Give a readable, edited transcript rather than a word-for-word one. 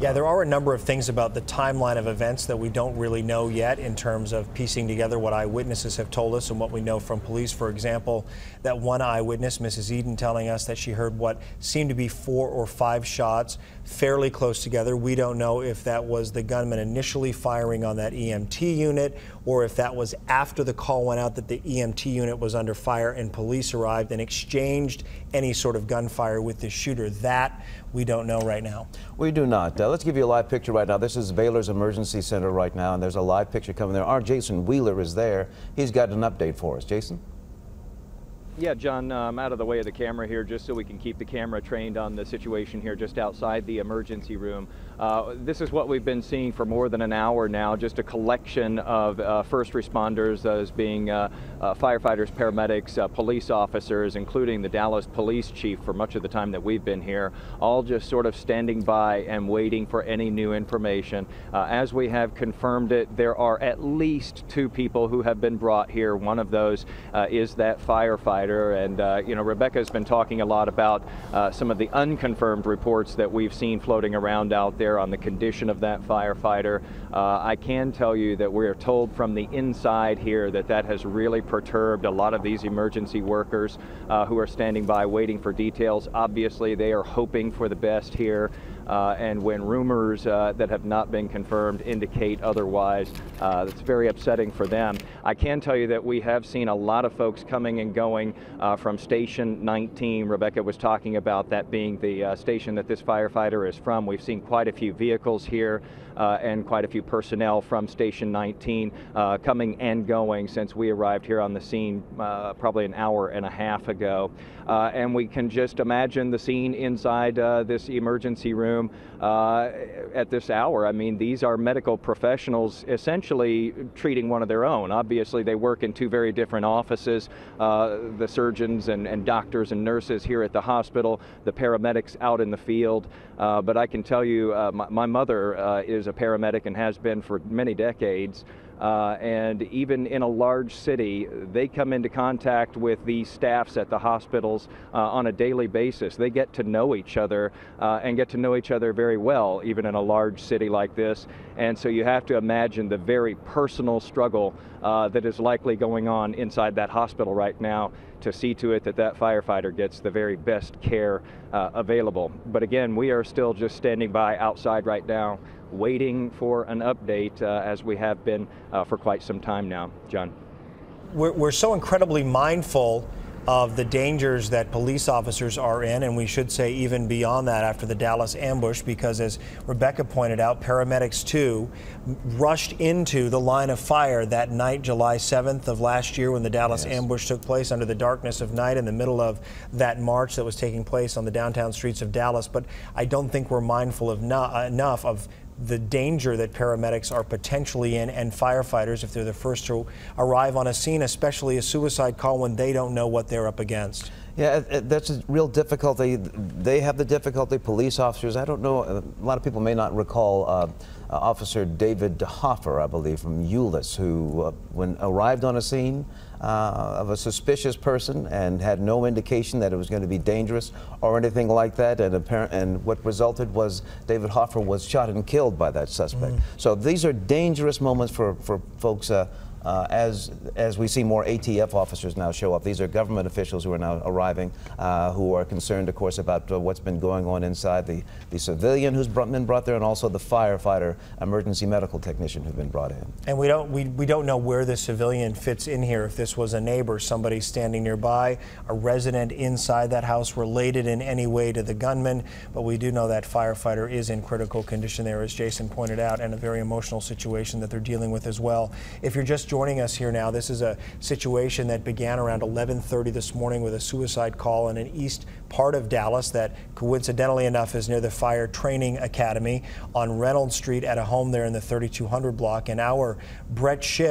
Yeah, there are a number of things about the timeline of events that we don't really know yet in terms of piecing together what eyewitnesses have told us and what we know from police. For example, that one eyewitness, Mrs. Eden, telling us that she heard what seemed to be 4 or 5 shots fairly close together. We don't know if that was the gunman initially firing on that EMT unit or if that was after the call went out that the EMT unit was under fire and police arrived and exchanged any sort of gunfire with the shooter. That we don't know right now. We do not. Let's give you a live picture right now. This is Baylor's Emergency Center right now, and there's a live picture coming there. Our Jason Wheeler is there. He's got an update for us. Jason? Yeah, John, I'm out of the way of the camera here just so we can keep the camera trained on the situation here just outside the emergency room. This is what we've been seeing for more than an hour now, just a collection of first responders, those being firefighters, paramedics, police officers, including the Dallas police chief for much of the time that we've been here, all just sort of standing by and waiting for any new information. As we have confirmed it, there are at least 2 people who have been brought here. One of those is that firefighter. And, you know, Rebecca's been talking a lot about some of the unconfirmed reports that we've seen floating around out there on the condition of that firefighter. I can tell you that we are told from the inside here that that has really perturbed a lot of these emergency workers who are standing by waiting for details. Obviously, they are hoping for the best here. And when rumors that have not been confirmed indicate otherwise, it's very upsetting for them. I can tell you that we have seen a lot of folks coming and going from Station 19. Rebecca was talking about that being the station that this firefighter is from. We've seen quite a few vehicles here and quite a few personnel from Station 19 coming and going since we arrived here on the scene probably an hour and a half ago. And we can just imagine the scene inside this emergency room at this hour. I mean, these are medical professionals essentially treating one of their own. Obviously, they work in 2 very different offices, the surgeons and doctors and nurses here at the hospital, the paramedics out in the field. But I can tell you, my mother is a paramedic and has been for many decades. And even in a large city, they come into contact with these staffs at the hospitals on a daily basis. They get to know each other and get to know each other very well, even in a large city like this. And so you have to imagine the very personal struggle that is likely going on inside that hospital right now to see to it that that firefighter gets the very best care available. But again, we are still just standing by outside right now, waiting for an update as we have been for quite some time now. John. We're so incredibly mindful of the dangers that police officers are in, and we should say even beyond that after the Dallas ambush, because as Rebecca pointed out, paramedics too rushed into the line of fire that night, July 7th of last year, when the Dallas ambush took place under the darkness of night in the middle of that march that was taking place on the downtown streets of Dallas. But I don't think we're mindful of enough of the danger that paramedics are potentially in, and firefighters if they're the first to arrive on a scene, especially a suicide call when they don't know what they're up against. Yeah, that's a real difficulty. They have the difficulty, police officers. I don't know, a lot of people may not recall Officer David Hoffer, I believe, from Euless, who when arrived on a scene of a suspicious person and had no indication that it was going to be dangerous or anything like that, and what resulted was David Hoffer was shot and killed by that suspect. So these are dangerous moments for folks as we see more ATF officers now show up. These are government officials who are now arriving, who are concerned, of course, about what's been going on inside, the civilian who's been brought there, and also the firefighter, emergency medical technician who've been brought in. And we don't know where the civilian fits in here. If this was a neighbor, somebody standing nearby, a resident inside that house, related in any way to the gunman, but we do know that firefighter is in critical condition there, as Jason pointed out, and a very emotional situation that they're dealing with as well. If you're just joining us here now, this is a situation that began around 11:30 this morning with a suicide call in an east part of Dallas that coincidentally enough is near the Fire Training Academy on Reynolds Street at a home there in the 3200 block. And our Brett Schiff